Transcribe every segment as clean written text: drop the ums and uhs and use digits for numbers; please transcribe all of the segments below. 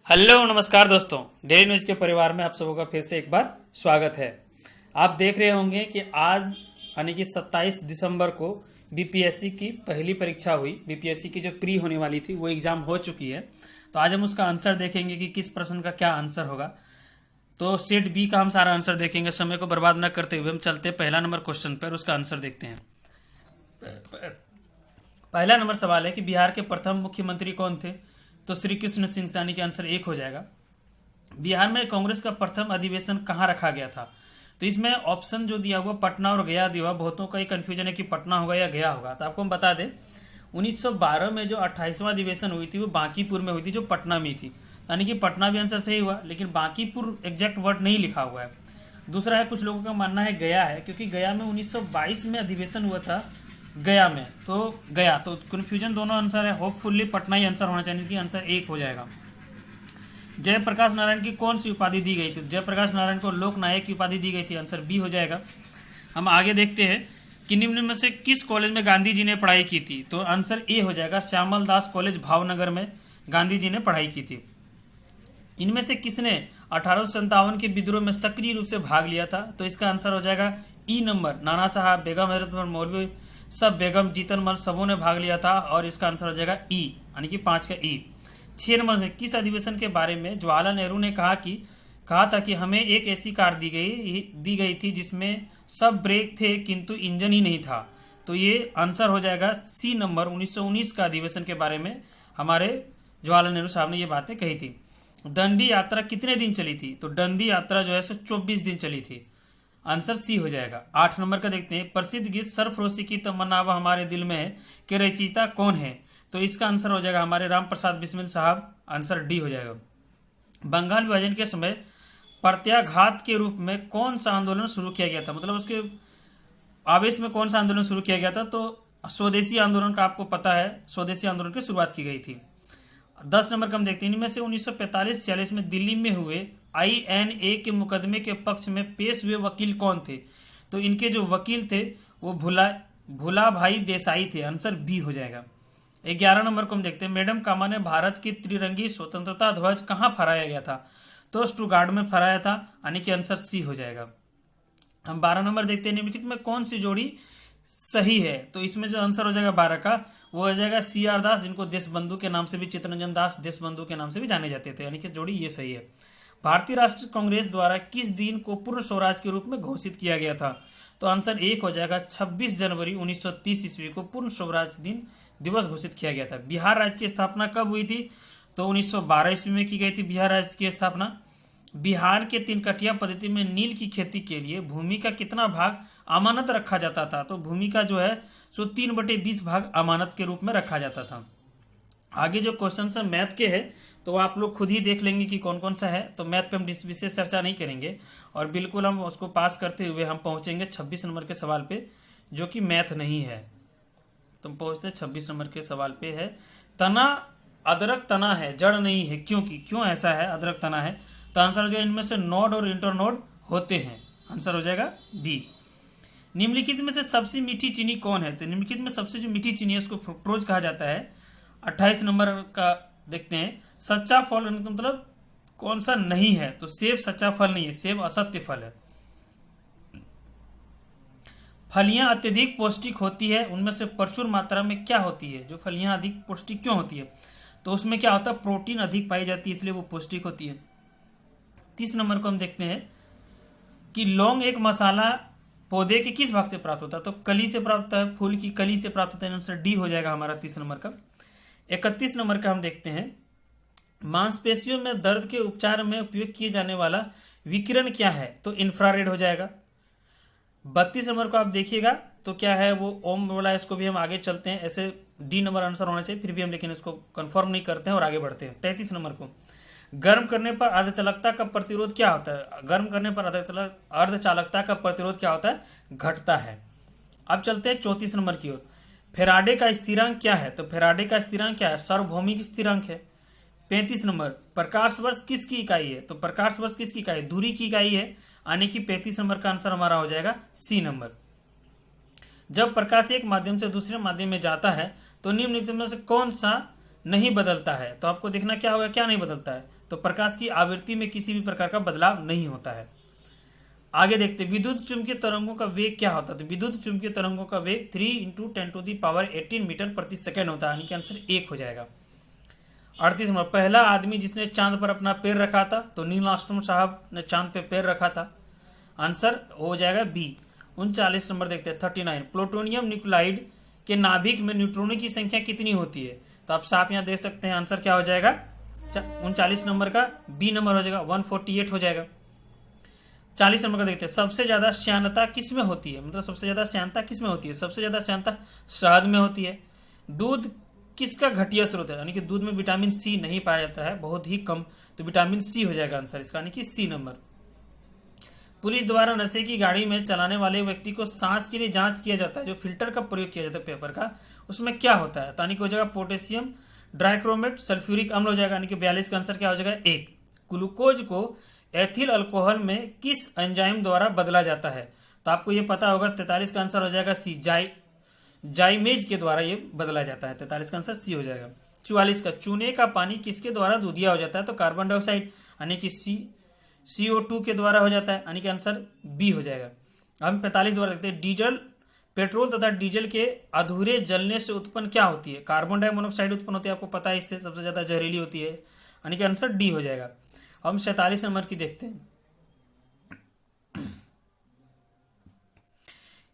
Hello नमस्कार दोस्तों, daily news के परिवार में आप सबों का फिर से एक बार स्वागत है। आप देख रहे होंगे कि आज यानी कि 27 दिसंबर को बीपीएससी की पहली परीक्षा हुई। बीपीएससी की जो प्री होने वाली थी वो एग्जाम हो चुकी है। तो आज हम उसका आंसर देखेंगे कि किस प्रश्न का क्या आंसर होगा। तो सेट बी का हम सारा आंसर देखेंगे। समय को बर्बाद न करते हुए हम चलते पहला नंबर क्वेश्चन पर, उसका आंसर देखते हैं। पहला नंबर सवाल है कि बिहार के प्रथम मुख्यमंत्री कौन थे? तो श्री कृष्ण सिंह सैनी का आंसर 1 हो जाएगा। बिहार में कांग्रेस का प्रथम अधिवेशन कहाँ रखा गया था? तो इसमें ऑप्शन जो दिया हुआ पटना और गया दिया, बहुतों का ये कंफ्यूजन है कि पटना होगा या गया होगा। तो आपको हम बता दें 1912 में जो 28वां अधिवेशन हुई थी वो बांकीपुर में हुई थी, जो पटना में थी। यानी कि पटना भी आंसर सही हुआ, लेकिन बांकीपुर एग्जैक्ट वर्ड नहीं लिखा हुआ है। दूसरा है, कुछ लोगों का मानना है गया है, क्योंकि गया में 1922 में अधिवेशन हुआ था गया में, तो गया। तो कंफ्यूजन दोनों आंसर है। होपफुली पटना ही आंसर होना चाहिए कि आंसर 1 हो जाएगा। जयप्रकाश नारायण की कौन सी उपाधि दी गई थी? जयप्रकाश नारायण को लोक नायक की उपाधि दी गई थी, आंसर बी हो जाएगा। हम आगे देखते हैं कि निम्न में से किस कॉलेज में गांधी जी ने पढ़ाई की थी? तो आंसर ए हो जाएगा, श्यामल दास कॉलेज भावनगर में गांधी जी ने पढ़ाई की थी। इनमें से किसने 1857 के विद्रोह में सक्रिय रूप से भाग लिया था? तो इसका आंसर हो जाएगा ई नंबर, नाना साहब, बेगम हजरत मौलवी सब, बेगम जीतन मल, सबों ने भाग लिया था। और इसका आंसर हो जाएगा ई, यानी कि 5 का ई। 6 नंबर से किस अधिवेशन के बारे में जवाहरलाल नेहरू ने कहा था कि हमें एक ऐसी कार दी गई थी जिसमें सब ब्रेक थे किंतु इंजन ही नहीं था? तो ये आंसर हो जाएगा सी नंबर, 1919 का अधिवेशन के बारे में हमारे जवाहरलाल नेहरू साहब ने ये बातें कही थी। दंडी यात्रा कितने दिन चली थी? तो दंडी यात्रा जो है 24 दिन चली थी, आंसर सी हो जाएगा। 8 नंबर का देखते हैं, प्रसिद्ध गीत सरफरोशी की तमन्ना अब हमारे दिल में है के रचयिता कौन है? तो इसका आंसर हो जाएगा हमारे राम प्रसाद बिस्मिल साहब, आंसर डी हो जाएगा। बंगाल विभाजन के समय प्रत्याघात के रूप में कौन सा आंदोलन शुरू किया गया था? मतलब उसके आवेश में कौन सा आंदोलन शुरू किया गया था? तो स्वदेशी आंदोलन का आपको पता है, स्वदेशी आंदोलन की शुरुआत की गई थी। 10 नंबर का हम देखते हैं, इनमें से 1945-46 में दिल्ली में हुए INA के मुकदमे के पक्ष में पेश हुए वकील कौन थे? तो इनके जो वकील थे वो भुला भाई देसाई थे, आंसर बी हो जाएगा। 11 नंबर को हम देखते हैं, मैडम कामा ने भारत की त्रिरंगी स्वतंत्रता ध्वज कहाँ फहराया गया था? तो स्टुगार्ड में फहराया था, यानी कि आंसर सी हो जाएगा। हम 12 नंबर देखते हैं, निम्नलिखित में कौन सी जोड़ी सही है? तो इसमें जो आंसर हो जाएगा 12 का वो हो जाएगा CR दास, जिनको देशबंधु के नाम से भी, चित्तरंजन दास देशबंधु के नाम से भी जाने जाते थे, यानी कि जोड़ी ये सही है। भारतीय राष्ट्रीय कांग्रेस द्वारा किस दिन को पूर्ण स्वराज के रूप में घोषित किया गया था? तो आंसर 1 हो जाएगा, 26 जनवरी 1930 ईस्वी को पूर्ण स्वराज दिवस घोषित किया गया था। बिहार राज्य की स्थापना कब हुई थी? तो 1912 ईस्वी में की गई थी बिहार राज्य की स्थापना। बिहार के 3 कटिया पद्धति में नील की खेती के लिए भूमि का कितना भाग अमानत रखा जाता था? तो भूमि का जो है सो 3/20 भाग अमानत के रूप में रखा जाता था। आगे जो क्वेश्चन है मैथ के है, तो आप लोग खुद ही देख लेंगे कि कौन कौन सा है। तो मैथ पे हम विशेष चर्चा नहीं करेंगे और बिल्कुल हम उसको पास करते हुए हम पहुंचेंगे 26 नंबर के सवाल पे, जो कि मैथ नहीं है। तो हम पहुंचते 26 नंबर के सवाल पे है, तना अदरक तना है जड़ नहीं है, क्यों ऐसा है अदरक तना है? तो आंसर हो जाएगा, इनमें से नोड और इंटरनोड होते हैं, आंसर हो जाएगा बी। निम्नलिखित में से सबसे मीठी चीनी कौन है? तो निम्नलिखित में सबसे जो मीठी चीनी है उसको फ्रुक्टोज कहा जाता है। 28 नंबर का देखते हैं, सच्चा फल मतलब कौन सा नहीं है? तो सेब सच्चा फल नहीं है, सेब असत्य फल है। फलियां अत्यधिक पौष्टिक होती है, उनमें से प्रचुर मात्रा में क्या होती है? जो फलियां अधिक पौष्टिक क्यों होती है? तो उसमें क्या होता है, प्रोटीन अधिक पाई जाती है, इसलिए वो पौष्टिक होती है। 30 नंबर को हम देखते हैं कि लौंग एक मसाला पौधे के किस भाग से प्राप्त होता है? तो कली से प्राप्त होता है, फूल की कली से प्राप्त होता है, आंसर डी हो जाएगा हमारा 30 नंबर का। 31 नंबर का हम देखते हैं, मांसपेशियों में दर्द के उपचार में उपयोग किए जाने वाला विकिरण क्या है? तो इंफ्रारेड हो जाएगा। 32 नंबर को आप देखिएगा तो क्या है वो ओम बोला, इसको भी हम आगे चलते हैं, ऐसे डी नंबर आंसर होना चाहिए, फिर भी हम लेकिन इसको कंफर्म नहीं करते हैं और आगे बढ़ते हैं। 33 नंबर को, गर्म करने पर अर्धचालकता का प्रतिरोध क्या होता है? गर्म करने पर अर्धचालकता का प्रतिरोध क्या होता है? घटता है। अब चलते हैं 34 नंबर की ओर, फेराडे का स्थिरांक क्या है? तो फेराडे का स्थिरांक क्या है? सार्वभौमिक स्थिरांक है। 35 नंबर, प्रकाश वर्ष किसकी इकाई है? तो प्रकाश वर्ष किसकी इकाई? दूरी की इकाई है, यानी कि 35 नंबर का आंसर हमारा हो जाएगा सी नंबर। जब प्रकाश एक माध्यम से दूसरे माध्यम में जाता है तो निम्नलिखित में से कौन सा नहीं बदलता है? तो आपको देखना क्या होगा, क्या नहीं बदलता है? तो प्रकाश की आवृत्ति में किसी भी प्रकार का बदलाव नहीं होता है। आगे देखते विद्युत चुंबकीय तरंगों का वेग क्या होता है। तो विद्युत चुंबकीय तरंगों का वेग 3 × 10⁻18 मीटर प्रति सेकेंड होता है, यानी कि आंसर 1 हो जाएगा। 38 नंबर, पहला आदमी जिसने चांद पर अपना पैर रखा था, तो नील आर्मस्ट्रांग साहब ने चांद पे पैर रखा था, आंसर हो जाएगा बी। 39 नंबर देखते हैं 39, प्लूटोनियम न्यूक्लाइड के नाभिक में न्यूट्रॉनों की संख्या कितनी होती है। तो आप साफ यहाँ देख सकते हैं, आंसर क्या हो जाएगा 39 नंबर का बी नंबर हो जाएगा, 148 हो जाएगा। 40 नंबर का देखते हैं, सबसे ज्यादा श्यानता किस में होती है, मतलब सबसे ज्यादा श्यानता किस में होती है। सबसे ज्यादा श्यानता शहद में होती है। दूध किसका घटिया स्रोत है, यानी कि दूध में विटामिन सी नहीं पाया जाता है, बहुत ही कम, तो विटामिन सी हो जाएगा आंसर इसका, यानी कि सी नंबर। पुलिस द्वारा नशे की गाड़ी में चलाने वाले व्यक्ति को सांस के लिए जांच किया जाता है, जो फिल्टर का प्रयोग किया जाता है पेपर का, उसमें क्या होता है। यानी कि हो जाएगा पोटेशियम ड्राइक्रोमेट सल्फ्यूरिक अम्ल हो जाएगा, यानी कि 42 का आंसर क्या हो जाएगा 1। ग्लूकोज को एथिल अल्कोहल में किस एंजाइम द्वारा बदला जाता है। तो आपको ये पता होगा, 43 का आंसर हो जाएगा सी, जाइमेज के द्वारा ये बदला जाता है, 43 का आंसर सी हो जाएगा। 44 का, चूने का पानी किसके द्वारा दूधिया हो जाता है। तो कार्बन डाइऑक्साइड यानी कि CO2 के द्वारा हो जाता है, यानी कि आंसर बी हो जाएगा। हम 45 द्वारा देखते हैं, डीजल पेट्रोल तथा डीजल के अधूरे जलने से उत्पन्न क्या होती है। कार्बन डाइमोनोक्साइड उत्पन्न होती है, आपको पता है, इससे सबसे ज्यादा जहरीली होती है, यानी कि आंसर डी हो जाएगा। हम 47 नंबर की देखते हैं,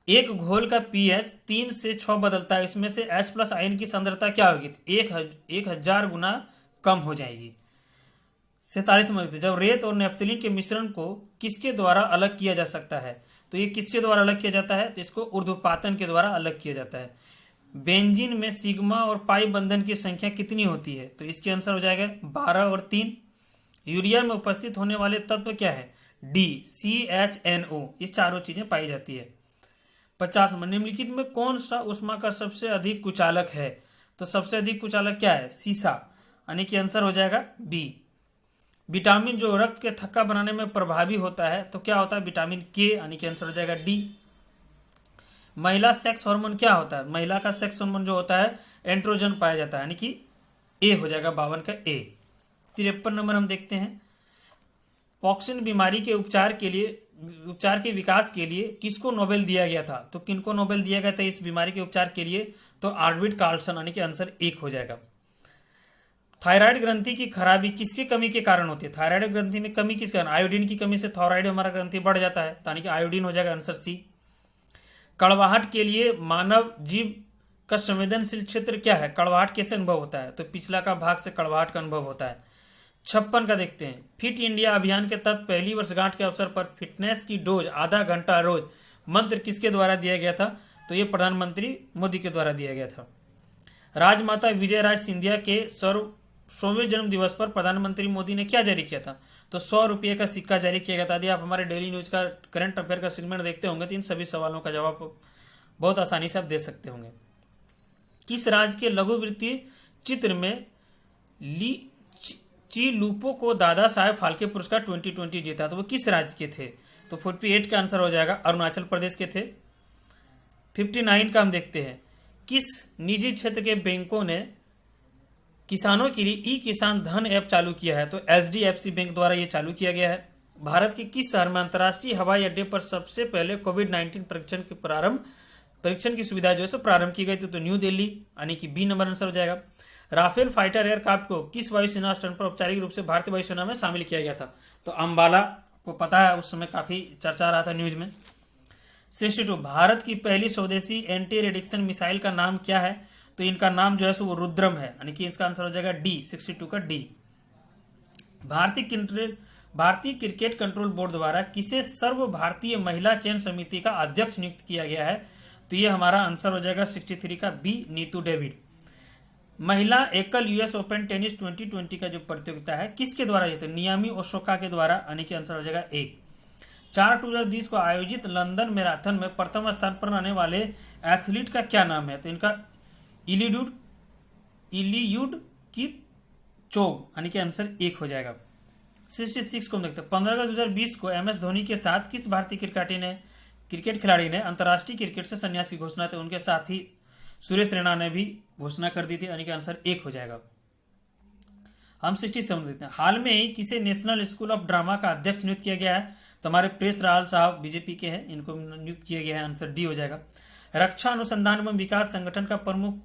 एक घोल का pH 3 से 6 बदलता है, इसमें से H+ आयन की सांद्रता क्या होगी। 1000 गुना कम हो जाएगी। 47 नंबर, जब रेत और नेफ्थलीन के मिश्रण को किसके द्वारा अलग किया जा सकता है। तो ये किसके द्वारा अलग किया जाता है, तो इसको ऊर्ध्वपातन के द्वारा अलग किया जाता है। बेंजीन में सिग्मा और पाई बंधन की संख्या कितनी होती है। तो इसके आंसर हो जाएगा 12 और 3। यूरिया में उपस्थित होने वाले तत्व क्या है, डी, CHNO, ये चारों चीजें पाई जाती है। 50 नंबर, निम्नलिखित में कौन सा ऊष्मा का सबसे अधिक कुचालक है। तो सबसे अधिक कुचालक क्या है, सीसा, यानी कि आंसर हो जाएगा बी। विटामिन जो रक्त के थक्का बनाने में प्रभावी होता है, तो क्या होता है, विटामिन के, यानी कि आंसर हो जाएगा डी। महिला सेक्स हार्मोन क्या होता है। महिला का सेक्स हार्मोन जो होता है एंड्रोजन पाया जाता है, यानी कि ए हो जाएगा, 52 का ए। 53 नंबर हम देखते हैं, पॉक्सिन बीमारी के उपचार के विकास के लिए किसको नोबेल दिया गया था। तो किनको नोबेल दिया गया था इस बीमारी के उपचार के लिए, तो आर्विड कार्लसन, यानी कि आंसर 1 हो जाएगा। थायराइड ग्रंथि की खराबी किसकी कमी के कारण होती है। थायराइड ग्रंथि में कमी किस कारण, आयोडीन की कमी से थायराइड हमारा ग्रंथि बढ़ जाता है, यानी कि आयोडीन हो जाएगा, आंसर सी। कड़वाहट के लिए मानव जीव का संवेदनशील क्षेत्र क्या है। कड़वाहट कैसे अनुभव होता है, तो पिछला का भाग से कड़वाहट का अनुभव होता है। 56 का देखते हैं, फिट इंडिया अभियान के तहत पहली वर्षगांठ के अवसर पर फिटनेस की डोज आधा घंटा रोज मंत्र किसके द्वारा दिया गया था। तो ये प्रधानमंत्री मोदी के द्वारा दिया गया था। राजमाता विजयराज सिंधिया के 100वें जन्म दिवस पर प्रधानमंत्री मोदी ने क्या जारी किया था। तो 100 रुपये का सिक्का जारी किया गया था। यदि आप हमारे डेली न्यूज का करंट अफेयर का सेगमेंट देखते होंगे तो इन सभी सवालों का जवाब बहुत आसानी से आप दे सकते होंगे। किस राज्य के लघु वृत्तीय चित्र में ची लूपो को दादा साहेब फाल्के पुरस्कार 2020 जीता, तो वो किस राज्य के थे। तो 48 का आंसर हो जाएगा, अरुणाचल प्रदेश के थे। 59 का हम देखते हैं, किस निजी क्षेत्र के बैंकों ने किसानों के लिए ई किसान धन ऐप चालू किया है। तो HDFC बैंक द्वारा यह चालू किया गया है। भारत के किस शहर में अंतर्राष्ट्रीय हवाई अड्डे पर सबसे पहले कोविड-19 परीक्षण की सुविधा जो है प्रारंभ की गई थी। तो न्यू दिल्ली, यानी कि बी नंबर आंसर हो जाएगा। राफेल फाइटर एयरक्राफ्ट को किस वायुसेना स्टैंड पर औपचारिक रूप से भारतीय वायुसेना में शामिल किया गया था। तो अंबाला, को पता है उस समय काफी चर्चा रहा था न्यूज में। 62, भारत की पहली स्वदेशी एंटी रेडिक्शन मिसाइल का नाम क्या है। तो इनका नाम जो है वो रुद्रम है, यानी कि इसका आंसर हो जाएगा डी, 62 का डी। भारतीय क्रिकेट कंट्रोल बोर्ड द्वारा किसे सर्व भारतीय महिला चयन समिति का अध्यक्ष नियुक्त किया गया है। तो ये हमारा आंसर हो जाएगा 63 का बी, नीतू डेविड। महिला एकल US ओपन टेनिस 2020 का जो प्रतियोगिता है किसके द्वारा ये, तो नियामी ओसाका के द्वारा, यानी कि आंसर हो जाएगा 1। 4 अक्टूबर 2020 को आयोजित लंदन मैराथन में प्रथम स्थान पर आने वाले एथलीट का क्या नाम है। तो इनका इलियूड की चोग, यानी कि आंसर 1 हो जाएगा। 66 को हम देखते हैं, 15 अगस्त 2020 को MS धोनी के साथ किस भारतीय क्रिकेट खिलाड़ी ने अंतर्राष्ट्रीय क्रिकेट से संन्यास की घोषणा की। उनके साथ ही सुरेश रैना ने भी घोषणा कर दी थी, यानी कि आंसर 1 हो जाएगा। हम 67 देखते हैं। हाल में ही किसे नेशनल स्कूल ऑफ ड्रामा का अध्यक्ष नियुक्त किया गया है? तो हमारे प्रेस रावल साहब बीजेपी के हैं, इनको नियुक्त किया गया है। आंसर डी हो जाएगा। रक्षा अनुसंधान एवं विकास संगठन का प्रमुख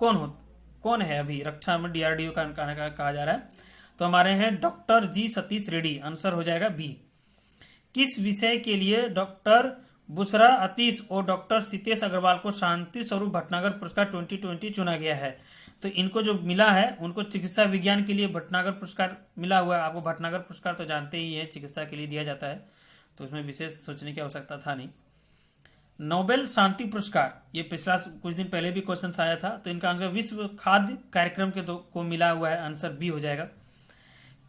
कौन है? अभी रक्षा में डीआरडीओ का कहा जा रहा है, तो हमारे हैं डॉक्टर जी सतीश रेड्डी। आंसर हो जाएगा बी। किस विषय के लिए डॉक्टर बुशरा अतीश और डॉक्टर सितेश अग्रवाल को शांति स्वरूप भटनागर पुरस्कार 2020 चुना गया है? तो इनको जो मिला है उनको चिकित्सा विज्ञान के लिए भटनागर पुरस्कार मिला हुआ है। आपको भटनागर पुरस्कार तो जानते ही हैं, चिकित्सा के लिए दिया जाता है, तो उसमें विशेष सोचने की आवश्यकता था नहीं। नोबेल शांति पुरस्कार, ये पिछला कुछ दिन पहले भी क्वेश्चन आया था, तो इनका आंसर विश्व खाद्य कार्यक्रम को मिला हुआ है। आंसर बी हो जाएगा।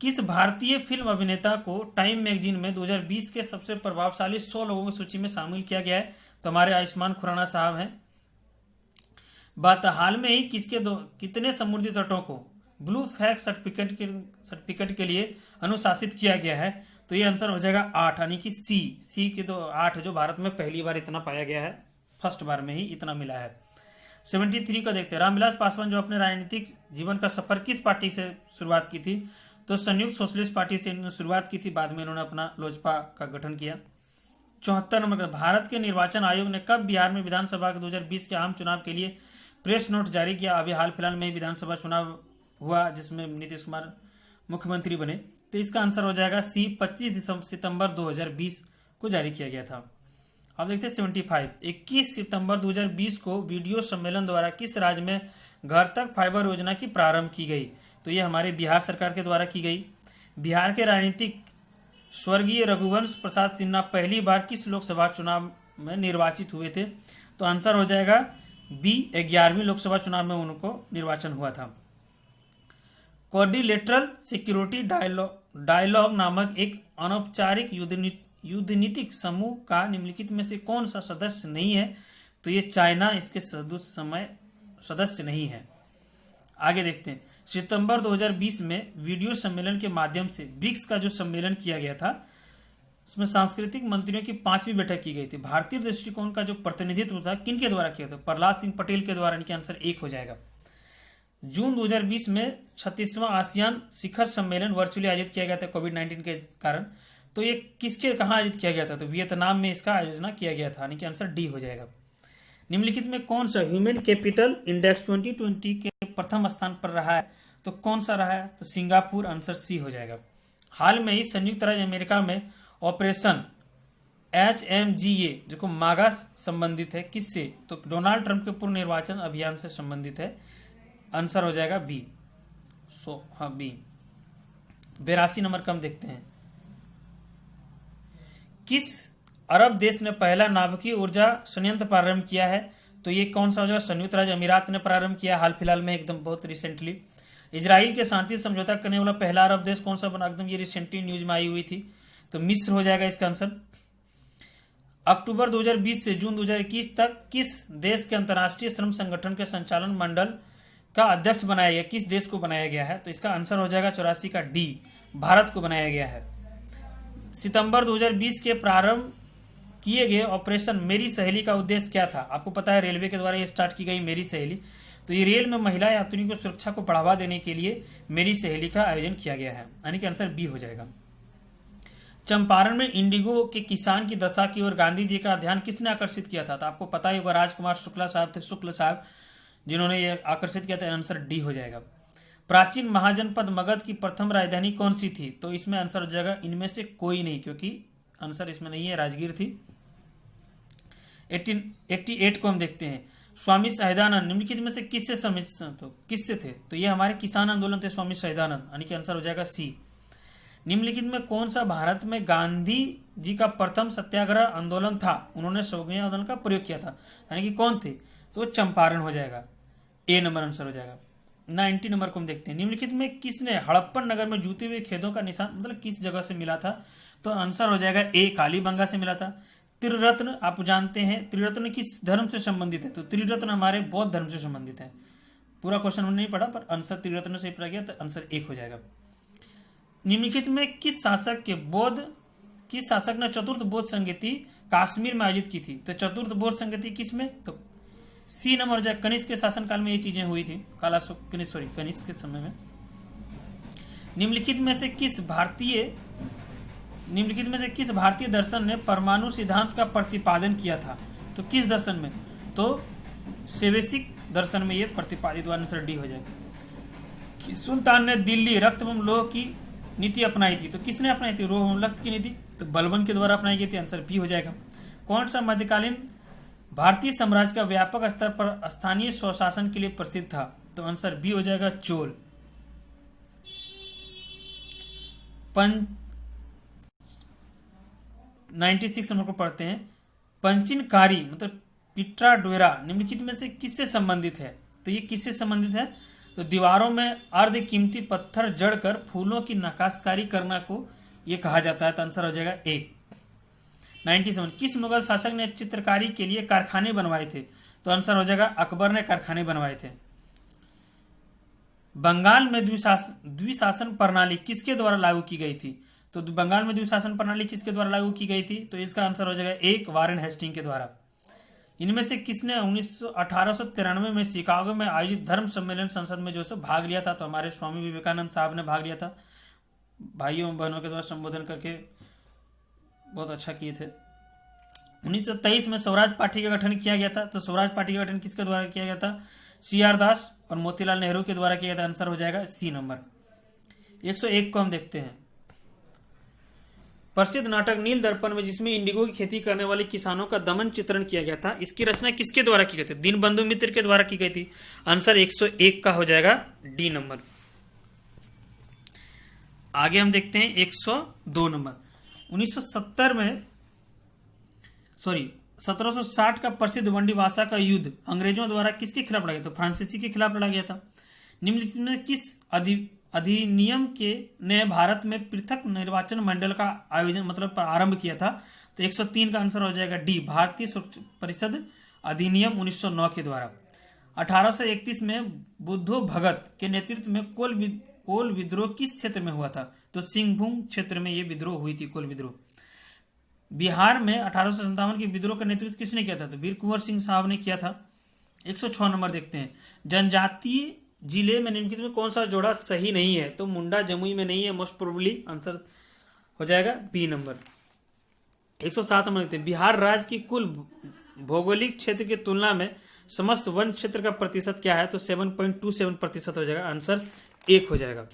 किस भारतीय फिल्म अभिनेता को टाइम मैगजीन में 2020 के सबसे प्रभावशाली 100 लोगों की सूची में शामिल किया गया है? तो हमारे आयुष्मान खुराना साहब हैं। बात हाल में ही कितने समुद्री तटों को ब्लू फ्लैग सर्टिफिकेट के लिए अनुशासित किया गया है? तो ये आंसर हो जाएगा 8, यानी कि सी के तो 8 जो भारत में पहली बार इतना पाया गया है, फर्स्ट बार में ही इतना मिला है। 73 का देखते हैं। रामविलास पासवान जो अपने राजनीतिक जीवन का सफर किस पार्टी से शुरुआत की थी? तो संयुक्त सोशलिस्ट पार्टी से इन्होंने शुरुआत की थी, बाद में इन्होंने अपना लोजपा का गठन किया। 74 नंबर का, भारत के निर्वाचन आयोग ने कब बिहार में विधानसभा के 2020 के आम चुनाव के लिए प्रेस नोट जारी किया? अभी हाल फिलहाल में विधानसभा चुनाव हुआ जिसमें नीतीश कुमार मुख्यमंत्री बने, तो इसका आंसर हो जाएगा सी। 25 सितंबर 2020 को जारी किया गया था। अब देखते हैं 75। 21 सितंबर 2020 को वीडियो सम्मेलन द्वारा किस राज्य में घर तक फाइबर योजना की प्रारंभ की गई? तो ये हमारे बिहार सरकार के द्वारा की गई। बिहार के राजनीतिक स्वर्गीय रघुवंश प्रसाद सिन्हा पहली बार किस लोकसभा चुनाव में निर्वाचित हुए थे? तो आंसर हो जाएगा बी। 11वीं लोकसभा चुनाव में उनको निर्वाचन हुआ था। क्वाड्रिलेटरल सिक्योरिटी डायलॉग नामक एक अनौपचारिक युद्धनीतिक समूह का निम्नलिखित में से कौन सा सदस्य नहीं है? तो ये चाइना इसके सदस्य नहीं है। आगे देखते हैं। सितंबर 2020 में वीडियो सम्मेलन के माध्यम से ब्रिक्स का जो सम्मेलन किया गया था, उसमें सांस्कृतिक मंत्रियों की 5वीं बैठक की गई थी। भारतीय दृष्टिकोण का जो प्रतिनिधित्व था किनके द्वारा किया था? प्रहलाद सिंह पटेल के द्वारा। इनके आंसर 1 हो जाएगा। जून 2020 में 36वां आसियान शिखर सम्मेलन वर्चुअली आयोजित किया गया था कोविड-19 के कारण। तो ये कहाँ आयोजित किया गया था? तो वियतनाम में इसका आयोजन किया गया था, यानी कि आंसर डी हो जाएगा। निम्नलिखित में कौन सा ह्यूमन कैपिटल इंडेक्स 2020 के प्रथम स्थान पर रहा है? तो कौन सा रहा है? तो सिंगापुर। आंसर सी हो जाएगा। हाल में ही संयुक्त राज्य अमेरिका में ऑपरेशन HMGA जो मागा संबंधित है, किससे? तो डोनाल्ड ट्रंप के पूर्व निर्वाचन अभियान से संबंधित है। आंसर हो जाएगा बी। बी। 82 नंबर का हम देखते हैं। किस अरब देश ने पहला नाभिकीय ऊर्जा संयंत्र प्रारंभ किया है? तो ये कौन सा हो जाएगा? संयुक्त राज्य अमीरात ने प्रारंभ किया हाल फिलहाल में, एकदम बहुत रिसेंटली। इजराइल के शांति समझौता करने वाला पहला अरब देश कौन सा बना? एकदम ये रिसेंटली न्यूज में आई हुई थी, तो मिस्र हो जाएगा इसका आंसर। अक्टूबर 2020 से जून 2021 तक किस देश के अंतर्राष्ट्रीय श्रम संगठन के संचालन मंडल का अध्यक्ष बनाया गया? किस देश को बनाया गया है? तो इसका आंसर हो जाएगा 84 का डी, भारत को बनाया गया है। सितंबर 2020 के प्रारंभ किए गए ऑपरेशन मेरी सहेली का उद्देश्य क्या था? आपको पता है रेलवे के द्वारा ये स्टार्ट की गई मेरी सहेली। तो ये रेल में महिला यात्रियों को सुरक्षा को बढ़ावा देने के लिए मेरी सहेली का आयोजन किया गया है, यानी कि आंसर बी हो जाएगा। चंपारण में इंडिगो के किसान की दशा की ओर गांधी जी का ध्यान किसने आकर्षित किया था? तो आपको पता ही होगा राजकुमार शुक्ला साहब थे, शुक्ल साहब, जिन्होंने ये आकर्षित किया था। आंसर डी हो जाएगा। प्राचीन महाजनपद मगध की प्रथम राजधानी कौन सी थी? तो इसमें आंसर हो जाएगा इनमें से कोई नहीं, क्योंकि आंसर इसमें नहीं है, राजगीर थी। 88 को हम देखते हैं। स्वामी शहीदानंद निम्नलिखित में से किससे थे? तो ये हमारे किसान आंदोलन थे स्वामी शहीदानंद, यानी कि आंसर हो जाएगा सी। निम्नलिखित में कौन सा भारत में गांधी जी का प्रथम सत्याग्रह आंदोलन था? उन्होंने सौगंधी आंदोलन का प्रयोग किया था, यानी कि कौन थे? तो चंपारण हो जाएगा, ए नंबर आंसर हो जाएगा। 90 नंबर को हम देखते हैं। निम्नलिखित में किसने हड़प्पन नगर में जूते हुए खेदों का निशान मतलब किस जगह से मिला था? तो आंसर हो जाएगा ए, कालीबंगा से मिला था। त्रिरत्न आप जानते हैं, त्रिरत्न किस धर्म से संबंधित है? तो त्रिरत्न हमारे बौद्ध धर्म से संबंधित है। पूरा क्वेश्चन नहीं पढ़ा, पर आंसर त्रिरत्न से पढ़ा गया, तो आंसर 1 हो जाएगा। निम्नलिखित में किस शासक ने चतुर्थ बौद्ध संगति कश्मीर में आयोजित की थी? तो चतुर्थ बौद्ध संगति किसमें? तो सी नंबर हो जाए। कनिष्क के शासनकाल में ये चीजें हुई थी, कनिष्क के समय में। निम्नलिखित में से किस भारतीय दर्शन ने परमाणु सिद्धांत का प्रतिपादन किया था? तो किस दर्शन में? तो सेवेसिक दर्शन में ये प्रतिपादित हुआ। आंसर डी हो जाएगा। कि सुल्तान ने दिल्ली रक्त एवं लोह की नीति अपनाई थी? तो किसने अपनाई थी रोह एवं रक्त की नीति? तो बलबन के द्वारा अपनाई गई थी। आंसर बी हो जाएगा। कौन सा मध्यकालीन भारतीय साम्राज्य का व्यापक स्तर पर स्थानीय स्वशासन के लिए प्रसिद्ध था? तो आंसर बी हो जाएगा चोल। 96 नंबर को पढ़ते हैं। पंचिनकारी मतलब पिट्राडोरा निम्नलिखित में से किससे संबंधित है? तो ये किससे संबंधित है? तो दीवारों में अर्ध कीमती पत्थर जड़कर फूलों की नक्काशकारी करना को ये कहा जाता है। तो आंसर हो जाएगा ए। 97 किस मुगल शासक ने चित्रकारी के लिए कारखाने बनवाए थे? तो आंसर हो जाएगा अकबर ने कारखाने बनवाए थे। बंगाल में द्विशासन प्रणाली किसके द्वारा लागू की गई थी? तो बंगाल में द्विशासन प्रणाली किसके द्वारा लागू की गई थी? तो इसका आंसर हो जाएगा एक वारेन हेस्टिंग के द्वारा। इनमें से किसने 1893 में शिकागो में आयोजित धर्म सम्मेलन संसद में जो है भाग लिया था? तो हमारे स्वामी विवेकानंद साहब ने भाग लिया था। भाइयों और बहनों के द्वारा संबोधन करके बहुत अच्छा किए थे। 1923 में स्वराज पार्टी का गठन किया गया था। तो स्वराज पार्टी का गठन किसके द्वारा किया गया था? CR दास और मोतीलाल नेहरू के द्वारा किया गया था। आंसर हो जाएगा सी नंबर। 101 को हम देखते हैं। प्रसिद्ध नाटक नील दर्पण में जिसमें इंडिगो की खेती करने वाले किसानों का दमन चित्रण किया गया था, इसकी रचना किसके द्वारा की गई थी? दीनबंधु मित्र के द्वारा की गई थी। आंसर 101 का हो जाएगा डी नंबर। आगे हम देखते हैं 102 नंबर। 1760 का प्रसिद्ध वंडीवासा का युद्ध अंग्रेजों द्वारा किसके खिलाफ लड़ा गया? तो फ्रांसीसी के खिलाफ लड़ा गया था। निम्नलिखित में किस अधिनियम के ने भारत में पृथक निर्वाचन मंडल का आयोजन मतलब आरंभ किया था? तो 103 का आंसर हो जाएगा डी भारतीय परिषद अधिनियम 1909 के द्वारा। 1831 में बुद्धो भगत के नेतृत्व में कोल विद्रोह किस क्षेत्र में हुआ था? तो सिंहभूम क्षेत्र में यह विद्रोह हुई थी, कोल विद्रोह। बिहार में 1857 के विद्रोह का नेतृत्व किसने किया था? तो वीर कुंवर सिंह साहब ने किया था। 106 नंबर देखते हैं। जनजातीय जिले में निम्नलिखित में कौन सा जोड़ा सही नहीं है? तो मुंडा जमुई में नहीं है, मोस्ट प्रोबेबली। आंसर हो जाएगा बी नंबर। 107 नंबर देखते हैं। बिहार राज्य की कुल भौगोलिक क्षेत्र की तुलना में समस्त वन क्षेत्र का प्रतिशत क्या है? तो 7.27% हो जाएगा। आंसर 1 हो जाएगा।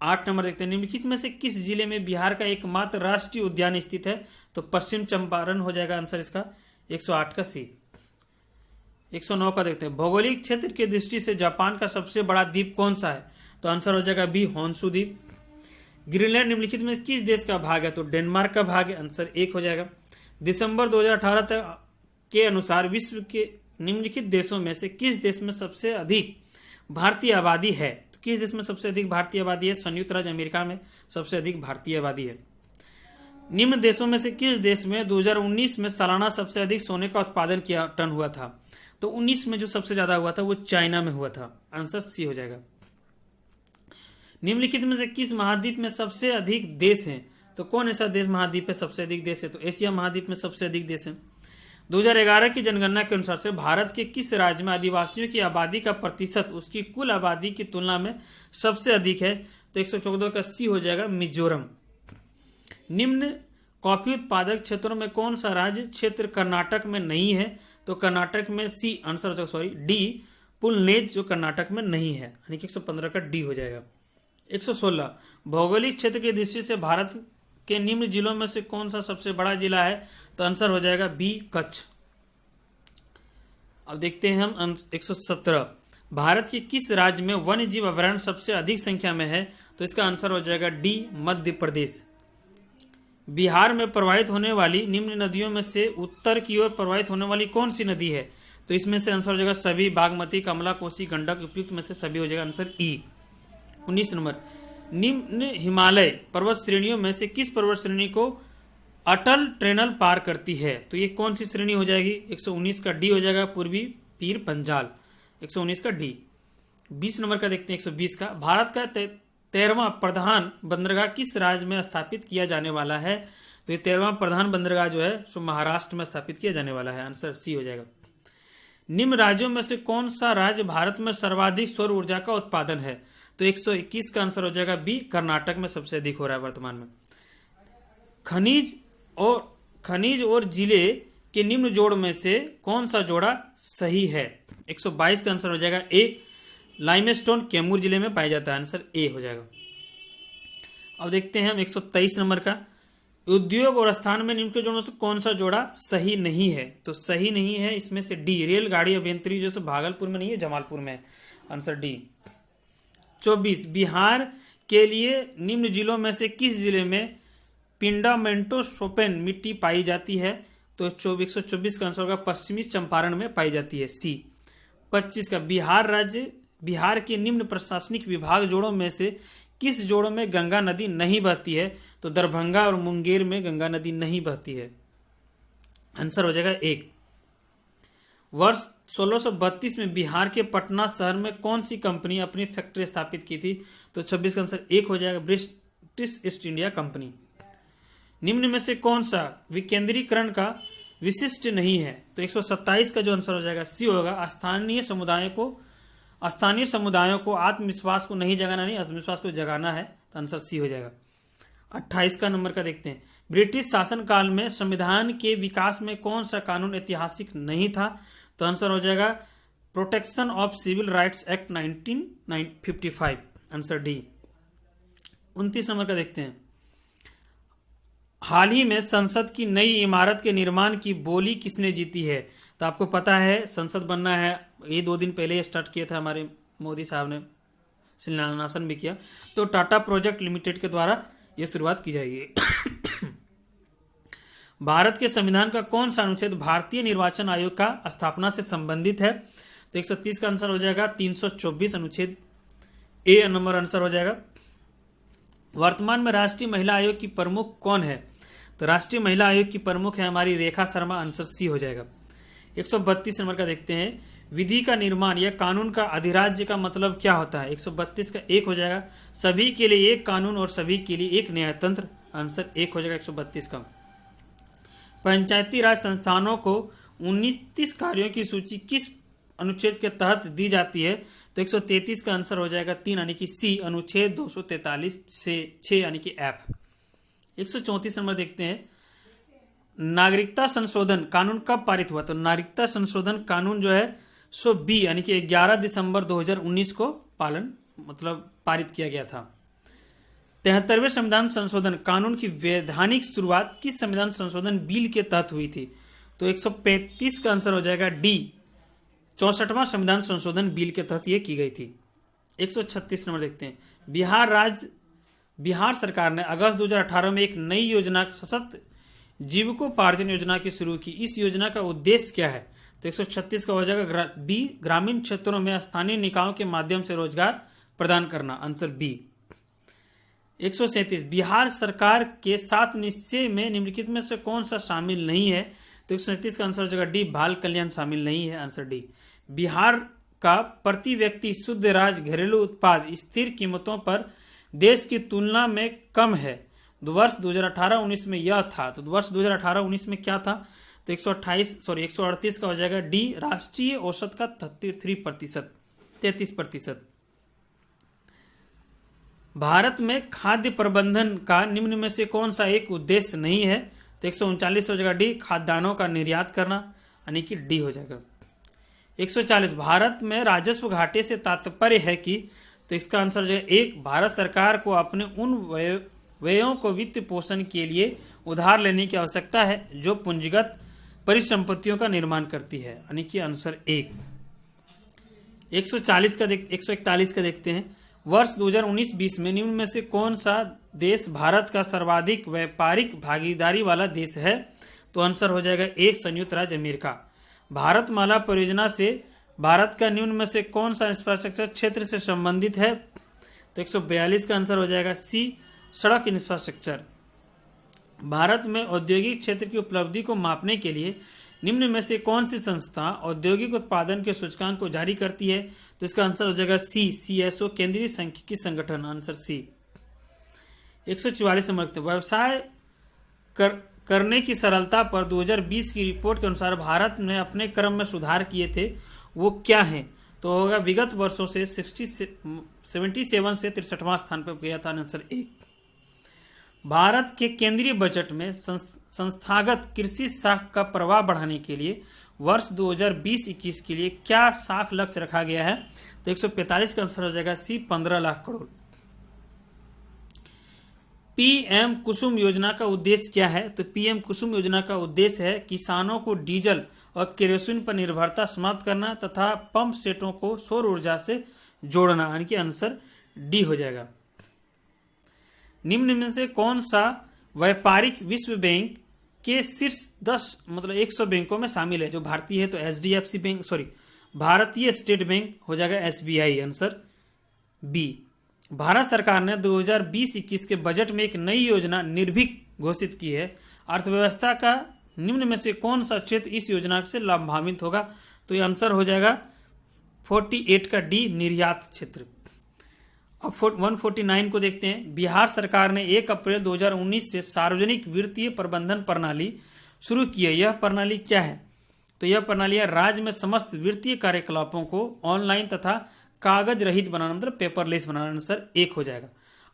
8 नंबर देखते हैं। निम्नलिखित में से किस जिले में बिहार का एकमात्र राष्ट्रीय उद्यान स्थित है? तो पश्चिम चंपारण हो जाएगा आंसर इसका। 108 का सी। 109 का देखते हैं। भौगोलिक क्षेत्र की दृष्टि से जापान का सबसे बड़ा द्वीप कौन सा है? तो आंसर हो जाएगा बी होन्शु द्वीप। ग्रीनलैंड निम्नलिखित में किस देश का भाग है? तो डेनमार्क का भाग है। आंसर 1 हो जाएगा। दिसंबर 2018 तक के अनुसार विश्व के निम्नलिखित देशों में से किस देश में सबसे अधिक भारतीय आबादी है? तो किस देश में सबसे अधिक भारतीय आबादी है? संयुक्त राज्य अमेरिका में सबसे अधिक भारतीय आबादी है। निम्न देशों में से किस देश में 2019 में सालाना सबसे अधिक सोने का उत्पादन किया टन हुआ था? तो 19 में जो सबसे ज्यादा हुआ था वो चाइना में हुआ था। आंसर सी हो जाएगा। निम्नलिखित में से किस महाद्वीप में सबसे अधिक देश हैं? तो कौन ऐसा देश महाद्वीप है सबसे अधिक देश है? तो एशिया महाद्वीप में सबसे अधिक देश है। 2011 की जनगणना के अनुसार से भारत के किस राज्य में आदिवासियों की आबादी का प्रतिशत उसकी कुल आबादी की तुलना में सबसे अधिक है? तो 114 का सी हो जाएगा मिजोरम। निम्न कॉफी उत्पादक क्षेत्रों में कौन सा राज्य क्षेत्र कर्नाटक में नहीं है? तो कर्नाटक में सी आंसर डी पुलनेज जो कर्नाटक में नहीं है, यानी कि 115 का डी हो जाएगा। 116 भौगोलिक क्षेत्र की दृष्टि से भारत के निम्न जिलों में से कौन सा सबसे बड़ा जिला है? तो आंसर हो जाएगा बी कच्छ। अब देखते हैं हम 117 भारत के किस राज्य में वन्य जीव अभयारण्य सबसे अधिक संख्या में है? तो इसका आंसर हो जाएगा डी मध्य प्रदेश। बिहार में प्रवाहित होने वाली निम्न नदियों में से उत्तर की ओर प्रवाहित होने वाली कौन सी नदी है? तो इसमें से आंसर हो जाएगा सभी, बागमती, कमला, कोसी, गंडक, उपयुक्त में से सभी हो जाएगा आंसर ई। 19 नंबर निम्न हिमालय पर्वत श्रेणियों में से किस पर्वत श्रेणी को अटल टनल पार करती है? तो ये कौन सी श्रेणी हो जाएगी? 119 का डी हो जाएगा पूर्वी पीर पंजाल। 119 का डी। 20 नंबर का देखते हैं 120 का। भारत का 13वां प्रधान बंदरगाह किस राज्य में स्थापित किया जाने वाला है? तो ये 13वां प्रधान बंदरगाह जो है सो महाराष्ट्र में स्थापित किया जाने वाला है। आंसर सी हो जाएगा। निम्न राज्यों में से कौन सा राज्य भारत में सर्वाधिक सौर ऊर्जा का उत्पादन है? तो 121 का आंसर हो जाएगा बी, कर्नाटक में सबसे अधिक हो रहा है वर्तमान में। खनिज और जिले के निम्न जोड़ में से कौन सा जोड़ा सही है? 122 का आंसर हो जाएगा ए, लाइमस्टोन कैमूर जिले में पाया जाता है, आंसर ए हो जाएगा। अब देखते हैं हम 123 नंबर का, उद्योग और स्थान में निम्न के जोड़ों से कौन सा जोड़ा सही नहीं है? तो सही नहीं है इसमें से डी, रेलगाड़ी अभियंत्री, जो भागलपुर में नहीं है, जमालपुर में है, आंसर डी। 24, बिहार के लिए निम्न जिलों में से किस जिले में पिंडामेंटोसोपेन मिट्टी पाई जाती है? तो 124 का आंसर होगा पश्चिमी चंपारण में पाई जाती है, सी। 25 का, बिहार के निम्न प्रशासनिक विभाग जोड़ों में से किस जोड़ों में गंगा नदी नहीं बहती है? तो दरभंगा और मुंगेर में गंगा नदी नहीं बहती है, आंसर हो जाएगा एक। वर्ष 1632 में बिहार के पटना शहर में कौन सी कंपनी अपनी फैक्ट्री स्थापित की थी? तो 26 का आंसर एक हो जाएगा, ब्रिटिश ईस्ट इंडिया कंपनी। निम्न में से कौन सा विकेंद्रीकरण का विशिष्ट नहीं है? तो 127 का जो आंसर हो जाएगा सी होगा, स्थानीय समुदायों को आत्मविश्वास को नहीं जगाना, नहीं आत्मविश्वास को जगाना है, तो आंसर सी हो जाएगा। 28 का नंबर का देखते हैं, ब्रिटिश शासन काल में संविधान के विकास में कौन सा कानून ऐतिहासिक नहीं था? तो आंसर हो जाएगा protection of civil rights act 1955, answer D. 29 number का देखते हैं, हाल ही में संसद की नई इमारत के निर्माण की बोली किसने जीती है? तो आपको पता है संसद बनना है, ये 2 दिन पहले स्टार्ट किया था हमारे मोदी साहब ने, शिलान्यासन भी किया, तो टाटा प्रोजेक्ट लिमिटेड के द्वारा यह शुरुआत की जाएगी। भारत के संविधान का कौन सा अनुच्छेद भारतीय निर्वाचन आयोग का स्थापना से संबंधित है? तो 130 का आंसर हो जाएगा 324, अनुच्छेद ए नंबर आंसर हो जाएगा। वर्तमान में राष्ट्रीय महिला आयोग की प्रमुख कौन है? तो राष्ट्रीय महिला आयोग की प्रमुख है हमारी रेखा शर्मा, आंसर सी हो जाएगा। 132 नंबर का देखते हैं, विधि का निर्माण या कानून का अधिराज्य का मतलब क्या होता है? 132 का एक हो जाएगा, सभी के लिए एक कानून और सभी के लिए एक न्यायतंत्र, आंसर एक हो जाएगा 132 का। पंचायती राज संस्थानों को 29 कार्यों की सूची किस अनुच्छेद के तहत दी जाती है? तो 133 का आंसर हो जाएगा 3 यानी कि सी, अनुच्छेद 243 से 6 यानी कि एफ। 134 नंबर देखते हैं, नागरिकता संशोधन कानून कब पारित हुआ? तो नागरिकता संशोधन कानून जो है सो बी यानी कि 11 दिसंबर 2019 को पारित किया गया था। 73वें संविधान संशोधन कानून की वैधानिक शुरुआत किस संविधान संशोधन बिल के तहत हुई थी? तो 135 का आंसर हो जाएगा डी, 64वां संविधान संशोधन बिल के तहत यह की गई थी। 136 नंबर देखते हैं, बिहार सरकार ने अगस्त 2018 में एक नई योजना सशक्त जीविकोपार्जन योजना की शुरू की। इस योजना का उद्देश्य क्या है? तो 136 का हो जाएगा बी, ग्रामीण क्षेत्रों में स्थानीय निकायों के माध्यम से रोजगार प्रदान करना, आंसर बी। 137, बिहार सरकार के 7 निश्चय में निम्नलिखित में से कौन सा शामिल नहीं है? तो 137 का आंसर हो जाएगा डी, बाल कल्याण शामिल नहीं है, आंसर डी। बिहार का प्रति व्यक्ति शुद्ध राज्य घरेलू उत्पाद स्थिर कीमतों पर देश की तुलना में कम है। वर्ष 2018-19 में यह था, तो वर्ष 2018-19 में क्या था? तो 138 का हो जाएगा डी, राष्ट्रीय औसत का 33%। भारत में खाद्य प्रबंधन का निम्न में से कौन सा एक उद्देश्य नहीं है? तो 139 हो जाएगा डी, खाद्यान्नों का निर्यात करना, यानी कि डी हो जाएगा। 140, भारत में राजस्व घाटे से तात्पर्य है कि, तो इसका आंसर जो है एक, भारत सरकार को अपने उन व्ययों को वित्त पोषण के लिए उधार लेने की आवश्यकता है जो पूंजीगत परिसंपत्तियों का निर्माण करती है, यानी कि आंसर एक। 141 का देखते हैं, वर्ष 2019-20 में निम्न में से कौन सा देश भारत का सर्वाधिक व्यापारिक भागीदारी वाला देश है? तो आंसर हो जाएगा एक, संयुक्त राज्य अमेरिका। भारतमाला परियोजना से भारत का निम्न में से कौन सा इंफ्रास्ट्रक्चर क्षेत्र से संबंधित है? तो 142 का आंसर हो जाएगा सी, सड़क इंफ्रास्ट्रक्चर। भारत में औद्योगिक क्षेत्र की उपलब्धि को मापने के लिए निम्न में से कौन सी संस्था औद्योगिक उत्पादन के सूचकांक को जारी करती है? तो इसका आंसर हो जाएगा सी, सीएसओ, केंद्रीय सांख्यिकी संगठन, आंसर सी। 144 नंबर, व्यवसाय करने की सरलता पर 2020 की रिपोर्ट के अनुसार भारत ने अपने क्रम में सुधार किए थे, वो क्या है? तो होगा विगत वर्षों से 77 से 63वां स्थान पर गया था आंसर 1। भारत के केंद्रीय बजट में संस्थागत कृषि साख का प्रवाह बढ़ाने के लिए वर्ष 2020-21 के लिए क्या साख लक्ष्य रखा गया है? तो 145 का आंसर हो जाएगा सी, 15 लाख करोड़। पीएम कुसुम योजना का उद्देश्य क्या है? तो पीएम कुसुम योजना का उद्देश्य है किसानों को डीजल और केरोसिन पर निर्भरता समाप्त करना तथा पंप सेटों को सौर ऊर्जा से जोड़ना, यानी कि आंसर डी हो जाएगा। निम्न में से कौन सा व्यापारिक विश्व बैंक के शीर्ष 10 मतलब 100 बैंकों में शामिल है? जो भारतीय है तो एचडीएफसी बैंक, भारतीय स्टेट बैंक हो जाएगा एसबीआई, आंसर बी। भारत सरकार ने 2020-21 के बजट में एक नई योजना निर्भीक घोषित की है। अर्थव्यवस्था का निम्न में से कौन सा क्षेत्र इस योजना से लाभान्वित होगा? तो ये आंसर हो जाएगा 48 का डी, निर्यात क्षेत्र। अब 149 को देखते हैं। बिहार सरकार ने 1 अप्रैल 2019 से सार्वजनिक वित्तीय प्रबंधन प्रणाली शुरू की है। यह प्रणाली क्या है? तो यह प्रणाली है राज्य में समस्त वित्तीय कार्यकलापों को ऑनलाइन तथा कागज रहित बनाना, मतलब पेपरलेस बनाना, आंसर 1 हो जाएगा।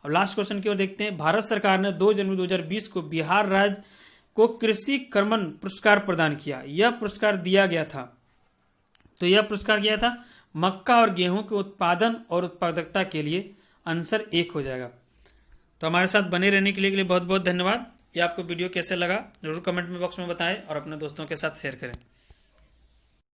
अब लास्ट क्वेश्चन की ओर देखते हैं। भारत सरकार ने 2 जनवरी 2020 को बिहार राज्य को कृषि कर्मण पुरस्कार प्रदान किया। यह पुरस्कार दिया गया था, तो यह पुरस्कार दिया था मक्का और गेहूं के उत्पादन और उत्पादकता के लिए, आंसर 1 हो जाएगा। तो हमारे साथ बने रहने के लिए बहुत बहुत धन्यवाद। ये आपको वीडियो कैसे लगा जरूर कमेंट में बॉक्स में बताएं और अपने दोस्तों के साथ शेयर करें।